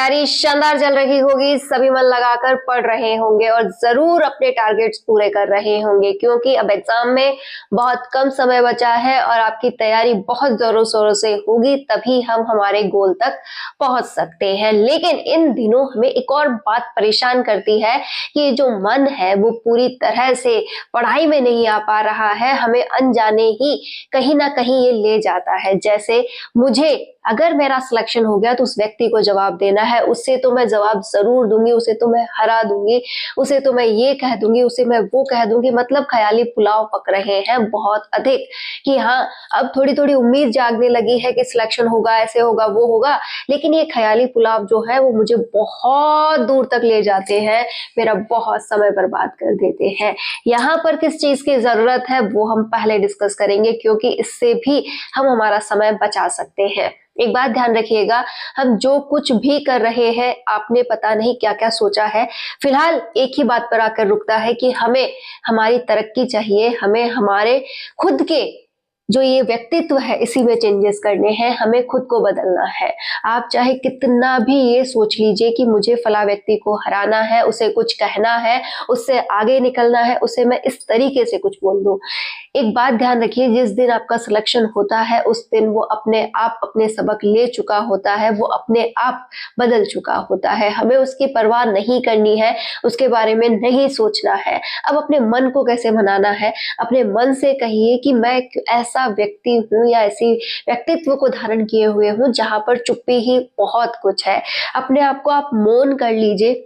तैयारी शानदार चल रही होगी, सभी मन लगाकर पढ़ रहे होंगे और जरूर अपने टारगेट्स पूरे कर रहे होंगे क्योंकि अब एग्जाम में बहुत कम समय बचा है और आपकी तैयारी बहुत जोरों शोरों से होगी, तभी हम हमारे गोल तक पहुंच सकते हैं। लेकिन इन दिनों हमें एक और बात परेशान करती है कि जो मन है वो पूरी तरह से पढ़ाई में नहीं आ पा रहा है, हमें अनजाने ही कहीं ना कहीं ये ले जाता है। जैसे मुझे अगर मेरा सिलेक्शन हो गया तो उस व्यक्ति को जवाब देना है, उससे तो मैं जवाब जरूर दूंगी, उसे तो मैं हरा दूंगी, उसे तो मैं ये कह दूंगी, उसे मैं वो कह दूंगी। मतलब ख्याली पुलाव पक रहे हैं बहुत अधिक कि हाँ अब थोड़ी थोड़ी उम्मीद जागने लगी है कि सिलेक्शन होगा, ऐसे होगा, वो होगा। लेकिन ये ख्याली पुलाव जो है वो मुझे बहुत दूर तक ले जाते हैं, मेरा बहुत समय बर्बाद कर देते हैं। यहाँ पर किस चीज की जरूरत है वो हम पहले डिस्कस करेंगे क्योंकि इससे भी हम हमारा समय बचा सकते हैं। एक बात ध्यान रखिएगा, हम जो कुछ भी कर रहे हैं आपने पता नहीं क्या क्या सोचा है, फिलहाल एक ही बात पर आकर रुकता है कि हमें हमारी तरक्की चाहिए, हमें हमारे खुद के जो ये व्यक्तित्व है इसी में चेंजेस करने हैं, हमें खुद को बदलना है। आप चाहे कितना भी ये सोच लीजिए कि मुझे फला व्यक्ति को हराना है, उसे कुछ कहना है, उससे आगे निकलना है, उसे मैं इस तरीके से कुछ बोल दूं। एक बात ध्यान रखिए, जिस दिन आपका सिलेक्शन होता है उस दिन वो अपने आप अपने सबक ले चुका होता है, वो अपने आप बदल चुका होता है। हमें उसकी परवाह नहीं करनी है, उसके बारे में नहीं सोचना है। अब अपने मन को कैसे मनाना है? अपने मन से कहिए कि मैं ऐसा व्यक्ति हूँ या ऐसी व्यक्तित्व को धारण किए हुए हूँ जहां पर चुप्पी ही बहुत कुछ है। अपने आप को आप मौन कर लीजिए,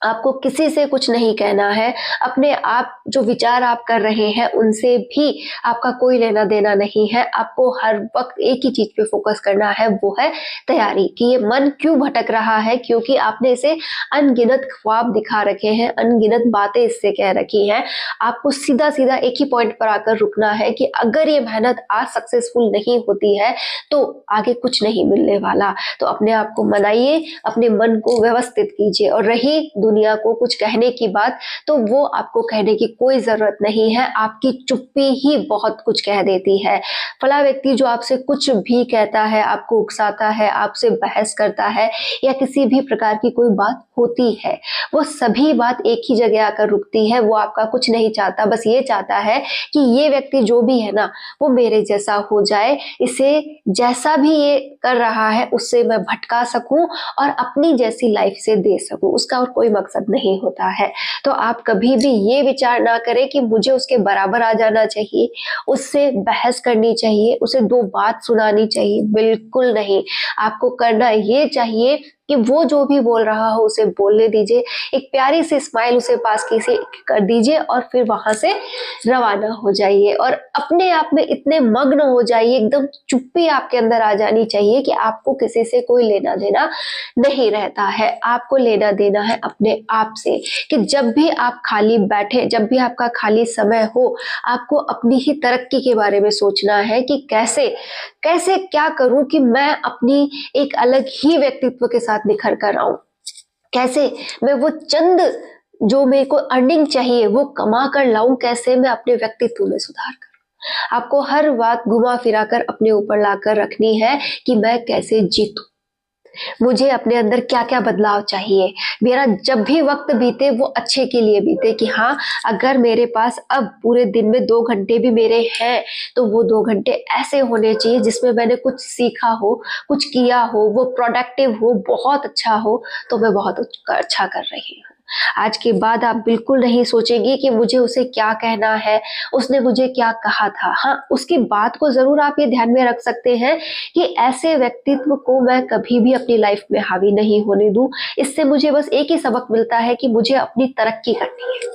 आपको किसी से कुछ नहीं कहना है। अपने आप जो विचार आप कर रहे हैं उनसे भी आपका कोई लेना देना नहीं है। आपको हर वक्त एक ही चीज पे फोकस करना है, वो है तैयारी। कि ये मन क्यों भटक रहा है, क्योंकि आपने इसे अनगिनत ख्वाब दिखा रखे हैं, अनगिनत बातें इससे कह रखी हैं। आपको सीधा सीधा एक ही पॉइंट पर आकर रुकना है कि अगर ये मेहनत आज सक्सेसफुल नहीं होती है तो आगे कुछ नहीं मिलने वाला। तो अपने आप को मनाइए, अपने मन को व्यवस्थित कीजिए। और रही दुनिया को कुछ कहने की बात, तो वो आपको कहने की कोई जरूरत नहीं है, आपकी चुप्पी ही बहुत कुछ कह देती है। फला व्यक्ति जो आपसे कुछ भी कहता है, आपको उकसाता है, आपसे बहस करता है या किसी भी प्रकार की कोई बात होती है, वो सभी बात एक ही जगह आकर रुकती है। वो आपका कुछ नहीं चाहता, बस ये चाहता है कि ये व्यक्ति जो भी है ना वो मेरे जैसा हो जाए, इसे जैसा भी ये कर रहा है उससे मैं भटका सकूं और अपनी जैसी लाइफ से दे सकूं। उसका और कोई मकसद नहीं होता है। तो आप कभी भी ये विचार ना करें कि मुझे उसके बराबर आ जाना चाहिए, उससे बहस करनी चाहिए, उसे दो बात सुनानी चाहिए। बिल्कुल नहीं। आपको करना ये चाहिए कि वो जो भी बोल रहा हो उसे बोलने दीजिए, एक प्यारी सी स्माइल उसे पास की से कर दीजिए और फिर वहां से रवाना हो जाइए। और अपने आप में इतने मग्न हो जाइए, एकदम चुप्पी आपके अंदर आ जानी चाहिए कि आपको किसी से कोई लेना देना नहीं रहता है। आपको लेना देना है अपने आप से। कि जब भी आप खाली बैठे, जब भी आपका खाली समय हो, आपको अपनी ही तरक्की के बारे में सोचना है कि कैसे कैसे क्या करूं कि मैं अपनी एक अलग ही व्यक्तित्व के साथ निखर कर आऊं, कैसे मैं वो चंद जो मेरे को अर्निंग चाहिए वो कमा कर लाऊं, कैसे मैं अपने व्यक्तित्व में सुधार करूं। आपको हर बात घुमा फिरा कर अपने ऊपर लाकर रखनी है कि मैं कैसे जीतूं, मुझे अपने अंदर क्या क्या बदलाव चाहिए, मेरा जब भी वक्त बीते वो अच्छे के लिए बीते। कि हाँ अगर मेरे पास अब पूरे दिन में 2 घंटे भी मेरे हैं तो वो 2 घंटे ऐसे होने चाहिए जिसमें मैंने कुछ सीखा हो, कुछ किया हो, वो प्रोडक्टिव हो, बहुत अच्छा हो, तो मैं बहुत अच्छा कर रही हूँ। आज के बाद आप बिल्कुल नहीं सोचेंगी कि मुझे उसे क्या कहना है, उसने मुझे क्या कहा था। हाँ उसकी बात को जरूर आप ये ध्यान में रख सकते हैं कि ऐसे व्यक्तित्व को मैं कभी भी अपनी लाइफ में हावी नहीं होने दूं। इससे मुझे बस एक ही सबक मिलता है कि मुझे अपनी तरक्की करनी है।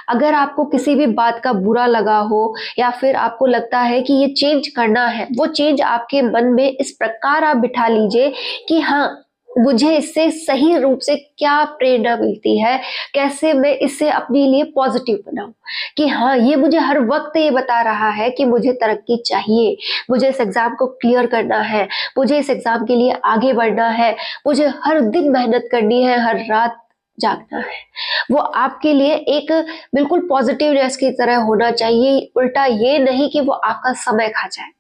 अगर आपको किसी भी बात का बुरा लगा हो या फिर आपको लगता है कि ये चेंज करना है, वो चेंज आपके मन में इस प्रकार आप बिठा लीजिए कि हाँ मुझे इससे सही रूप से क्या प्रेरणा मिलती है, कैसे मैं इससे अपने लिए पॉजिटिव बनाऊं। कि हाँ ये मुझे हर वक्त ये बता रहा है कि मुझे तरक्की चाहिए, मुझे इस एग्जाम को क्लियर करना है, मुझे इस एग्जाम के लिए आगे बढ़ना है, मुझे हर दिन मेहनत करनी है, हर रात जागना है। वो आपके लिए एक बिल्कुल पॉजिटिवनेस की तरह होना चाहिए, उल्टा ये नहीं कि वो आपका समय खा जाए।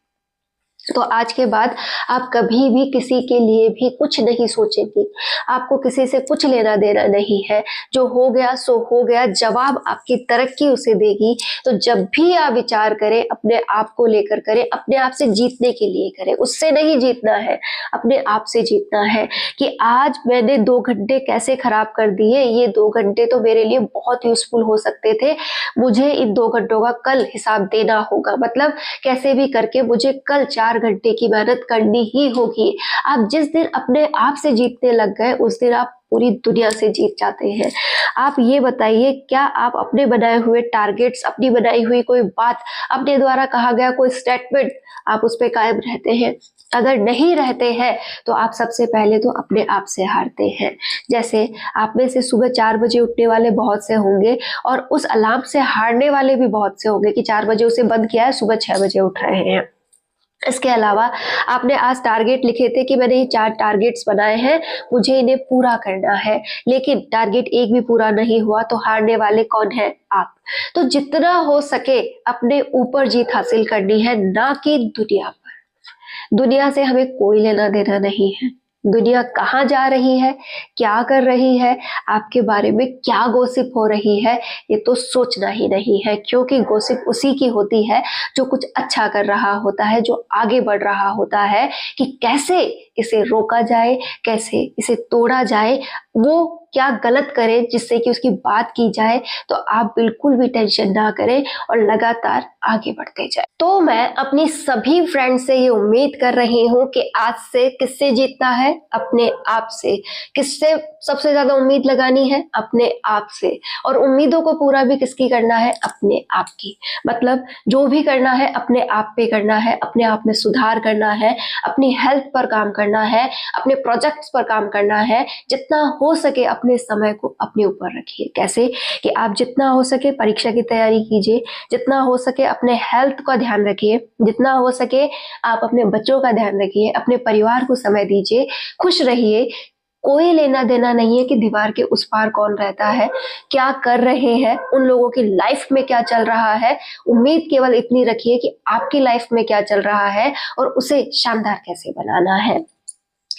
तो आज के बाद आप कभी भी किसी के लिए भी कुछ नहीं सोचेंगी। आपको किसी से कुछ लेना देना नहीं है। जो हो गया सो हो गया, जवाब आपकी तरक्की उसे देगी। तो जब भी आप विचार करें, अपने आप को लेकर करें, अपने आप से जीतने के लिए करें। उससे नहीं जीतना है, अपने आप से जीतना है कि आज मैंने 2 घंटे कैसे खराब कर दिए। ये 2 घंटे तो मेरे लिए बहुत यूजफुल हो सकते थे। मुझे इन 2 घंटों का कल हिसाब देना होगा। मतलब कैसे भी करके मुझे कल 4 घंटे की मेहनत करनी ही होगी। आप जिस दिन अपने आप से जीतने लग गए, उस दिन आप पूरी दुनिया से जीत जाते हैं। आप ये बताइए, क्या आप अपने बनाए हुए टारगेट्स, अपनी बनाई हुई कोई बात, अपने द्वारा कहा गया कोई स्टेटमेंट, आप उस पर कायम रहते हैं? अगर नहीं रहते हैं तो आप सबसे पहले तो अपने आप से हारते हैं। जैसे आप में से सुबह 4 बजे उठने वाले बहुत से होंगे और उस अलार्म से हारने वाले भी बहुत से होंगे कि 4 बजे उसे बंद किया है, सुबह 6 बजे उठ रहे हैं। इसके अलावा आपने आज टारगेट लिखे थे कि मैंने ये 4 टारगेट्स बनाए हैं, मुझे इन्हें पूरा करना है, लेकिन टारगेट एक भी पूरा नहीं हुआ, तो हारने वाले कौन है? आप। तो जितना हो सके अपने ऊपर जीत हासिल करनी है, ना कि दुनिया पर। दुनिया से हमें कोई लेना देना नहीं है। दुनिया कहाँ जा रही है, क्या कर रही है, आपके बारे में क्या गॉसिप हो रही है, ये तो सोचना ही नहीं है। क्योंकि गॉसिप उसी की होती है जो कुछ अच्छा कर रहा होता है, जो आगे बढ़ रहा होता है कि कैसे इसे रोका जाए, कैसे इसे तोड़ा जाए, वो क्या गलत करे जिससे कि उसकी बात की जाए। तो आप बिल्कुल भी टेंशन ना करें और लगातार आगे बढ़ते जाए। तो मैं अपनी सभी फ्रेंड्स से ये उम्मीद कर रही हूँ कि आज से किससे जीतना है? अपने आप से। किससे सबसे ज्यादा उम्मीद लगानी है? अपने आप से। और उम्मीदों को पूरा भी किसकी करना है? अपने आप की। मतलब जो भी करना है अपने आप पे करना है, अपने आप में सुधार करना है, अपनी हेल्थ पर काम करना है, अपने प्रोजेक्ट्स पर काम करना है। जितना हो सके अपने समय को अपने ऊपर रखिए। कैसे? कि आप जितना हो सके परीक्षा की तैयारी कीजिए, जितना हो सके अपने हेल्थ का ध्यान रखिए, जितना हो सके आप अपने बच्चों का ध्यान रखिए, अपने परिवार को समय दीजिए, खुश रहिए। कोई लेना देना नहीं है कि दीवार के उस पार कौन रहता है, क्या कर रहे हैं, उन लोगों की लाइफ में क्या चल रहा है। उम्मीद केवल इतनी रखिए कि आपकी लाइफ में क्या चल रहा है और उसे शानदार कैसे बनाना है।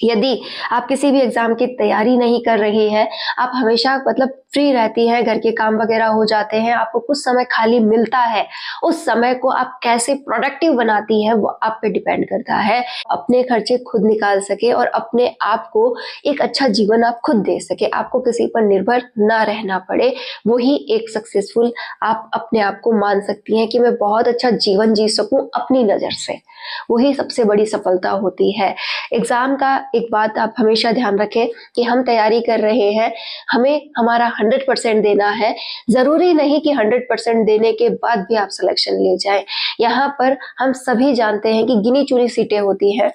यदि आप किसी भी एग्जाम की तैयारी नहीं कर रही हैं, आप हमेशा मतलब फ्री रहती हैं, घर के काम वगैरह हो जाते हैं, आपको कुछ समय खाली मिलता है, उस समय को आप कैसे प्रोडक्टिव बनाती हैं वो आप पे डिपेंड करता है। अपने खर्चे खुद निकाल सके और अपने आप को एक अच्छा जीवन आप खुद दे सके, आपको किसी पर निर्भर ना रहना पड़े। वही एक सक्सेसफुल आप अपने आप को मान सकती हैं कि मैं बहुत अच्छा जीवन जी सकूं अपनी नजर से। वही सबसे बड़ी सफलता होती है। एग्जाम का एक बात आप हमेशा ध्यान रखें कि हम तैयारी कर रहे हैं, हमें हमारा 100% देना है। जरूरी नहीं कि 100% देने के बाद भी आप सिलेक्शन ले जाएं। यहाँ पर हम सभी जानते हैं कि गिनी चुनी सीटें होती हैं,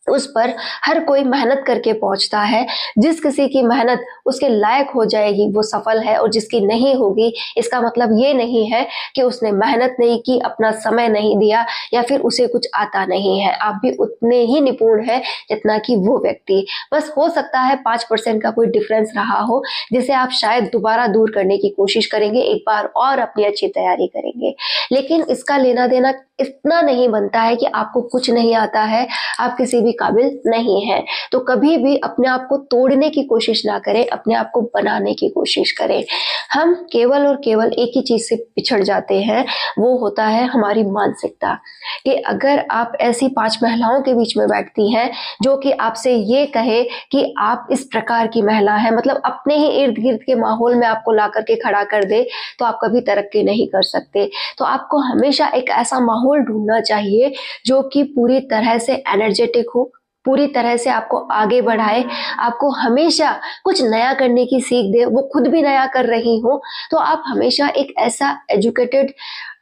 उस पर हर कोई मेहनत करके पहुंचता है। जिस किसी की मेहनत उसके लायक हो जाएगी वो सफल है, और जिसकी नहीं होगी इसका मतलब ये नहीं है कि उसने मेहनत नहीं की, अपना समय नहीं दिया, या फिर उसे कुछ आता नहीं है। आप भी उतने ही निपुण हैं जितना कि वो व्यक्ति। बस हो सकता है 5% का कोई डिफरेंस रहा हो, जिसे आप शायद दोबारा दूर करने की कोशिश करेंगे, एक बार और अपनी अच्छी तैयारी करेंगे। लेकिन इसका लेना देना इतना नहीं बनता है कि आपको कुछ नहीं आता है, आप किसी भी काबिल नहीं है। तो कभी भी अपने आप को तोड़ने की कोशिश ना करें, अपने आप को बनाने की कोशिश करें। हम केवल और केवल एक ही चीज से पिछड़ जाते हैं, वो होता है हमारी मानसिकता। कि अगर आप ऐसी 5 महिलाओं के बीच में बैठती हैं जो कि आपसे ये कहे कि आप इस प्रकार की महिला है, मतलब अपने ही इर्द गिर्द के माहौल में आपको ला करके खड़ा कर दे, तो आप कभी तरक्की नहीं कर सकते। तो आपको हमेशा एक ऐसा माहौल ढूंढना चाहिए जो कि पूरी तरह से एनर्जेटिक हो, पूरी तरह से आपको आगे बढ़ाए, आपको हमेशा कुछ नया करने की सीख दे, वो खुद भी नया कर रही हो। तो आप हमेशा एक ऐसा एजुकेटेड,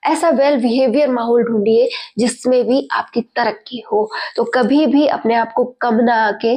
ऐसा वेल बिहेवियर माहौल ढूंढिए जिसमें भी आपकी तरक्की हो। तो कभी भी अपने आप को कम ना आके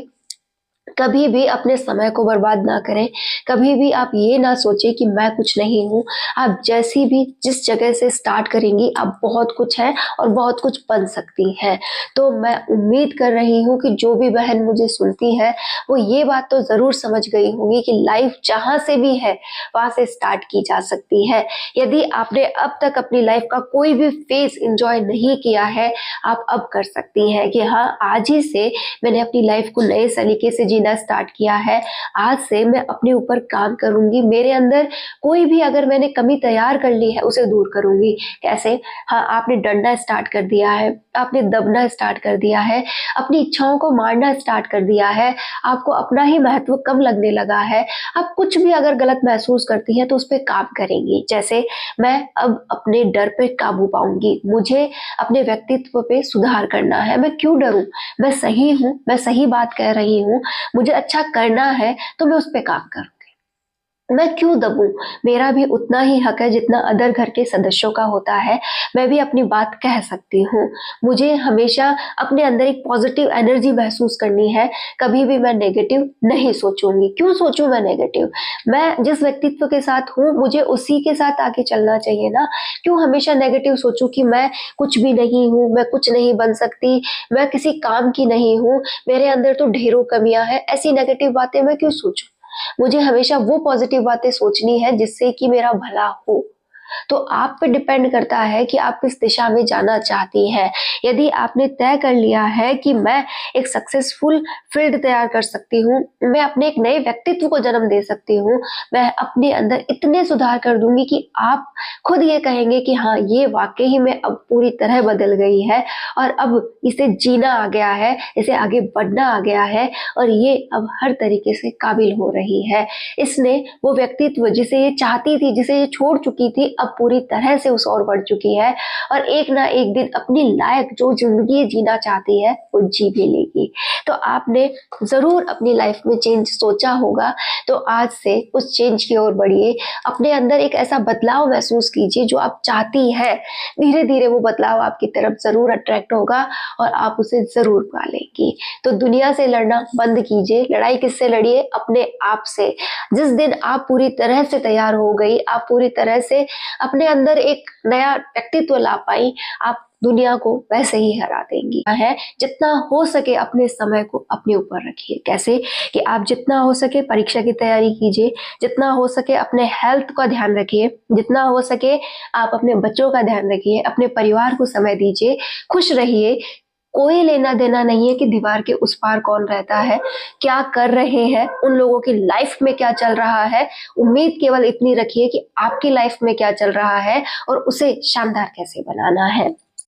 कभी भी अपने समय को बर्बाद ना करें, कभी भी आप ये ना सोचें कि मैं कुछ नहीं हूँ। आप जैसी भी जिस जगह से स्टार्ट करेंगी, आप बहुत कुछ हैं और बहुत कुछ बन सकती हैं। तो मैं उम्मीद कर रही हूँ कि जो भी बहन मुझे सुनती है, वो ये बात तो ज़रूर समझ गई होंगी कि लाइफ जहाँ से भी है, वहाँ से स्टार्ट की जा सकती है। यदि आपने अब तक अपनी लाइफ का कोई भी फेज़ एन्जॉय नहीं किया है, आप अब कर सकती हैं कि हाँ, आज ही से मैंने अपनी लाइफ को नए सलीके से जीना स्टार्ट किया है। आज से मैं अपने ऊपर काम करूँगी। मेरे अंदर कोई भी अगर मैंने कमी तैयार कर ली है, उसे दूर करूँगी। कैसे? हाँ, आपने डरना स्टार्ट कर दिया है, आपने दबना स्टार्ट कर दिया है, अपनी इच्छाओं को मारना स्टार्ट कर दिया है, आपको अपना ही महत्व कम लगने लगा है। आप कुछ भी अगर गलत महसूस करती हैं, तो उस पे काम करेंगी। जैसे मैं अब अपने डर पे काबू पाऊँगी, मुझे अपने व्यक्तित्व पे सुधार करना है। मैं क्यों डरूँ? मैं सही हूँ, मैं सही बात कह रही हूँ, मुझे अच्छा करना है, तो मैं उस पे काम करूँगी। मैं क्यों दबूँ? मेरा भी उतना ही हक है जितना अदर घर के सदस्यों का होता है। मैं भी अपनी बात कह सकती हूँ। मुझे हमेशा अपने अंदर एक पॉजिटिव एनर्जी महसूस करनी है। कभी भी मैं नेगेटिव नहीं सोचूँगी। क्यों सोचूँ मैं नेगेटिव? मैं जिस व्यक्तित्व के साथ हूँ, मुझे उसी के साथ आगे चलना चाहिए ना। क्यों हमेशा नेगेटिव सोचूँ कि मैं कुछ भी नहीं हूँ, मैं कुछ नहीं बन सकती, मैं किसी काम की नहीं हूँ, मेरे अंदर तो ढेरों कमियाँ हैं। ऐसी नेगेटिव बातें मैं क्यों सोचूँ? मुझे हमेशा वो पॉजिटिव बातें सोचनी है जिससे कि मेरा भला हो। तो आप पे डिपेंड करता है कि आप किस दिशा में जाना चाहती हैं। यदि आपने तय कर लिया है कि मैं एक सक्सेसफुल फील्ड तैयार कर सकती हूँ, मैं अपने एक नए व्यक्तित्व को जन्म दे सकती हूँ, मैं अपने अंदर इतने सुधार कर दूँगी कि आप खुद ये कहेंगे कि हाँ, ये वाक़ई में अब पूरी तरह बदल गई है और अब इसे जीना आ गया है, इसे आगे बढ़ना आ गया है और ये अब हर तरीके से काबिल हो रही है। इसने वो व्यक्तित्व जिसे ये चाहती थी, जिसे ये छोड़ चुकी थी, अब पूरी तरह से उस ओर बढ़ चुकी है और एक ना एक दिन अपनी लायक जो ज़िंदगी जीना चाहती है, वो जी भी लेगी। तो आपने ज़रूर अपनी लाइफ में चेंज सोचा होगा, तो आज से उस चेंज की ओर बढ़िए। अपने अंदर एक ऐसा बदलाव महसूस कीजिए जो आप चाहती हैं। धीरे-धीरे वो बदलाव आपकी तरफ ज़रूर अट्रैक्ट होगा और आप उसे ज़रूर पा लेंगी। तो दुनिया से लड़ना बंद कीजिए। लड़ाई किससे लड़िए? अपने आप से। जिस दिन आप पूरी तरह से तैयार हो गई, आप पूरी तरह से अपने अंदर एक नया व्यक्तित्व ला पाई, आप दुनिया को वैसे ही हरा देंगी। है जितना हो सके अपने समय को अपने ऊपर रखिए। कैसे? कि आप जितना हो सके परीक्षा की तैयारी कीजिए, जितना हो सके अपने हेल्थ का ध्यान रखिए, जितना हो सके आप अपने बच्चों का ध्यान रखिए, अपने परिवार को समय दीजिए, खुश रहिए। कोई लेना देना नहीं है कि दीवार के उस पार कौन रहता है, क्या कर रहे हैं, उन लोगों की लाइफ में क्या चल रहा है। उम्मीद केवल इतनी रखिए कि आपकी लाइफ में क्या चल रहा है और उसे शानदार कैसे बनाना है।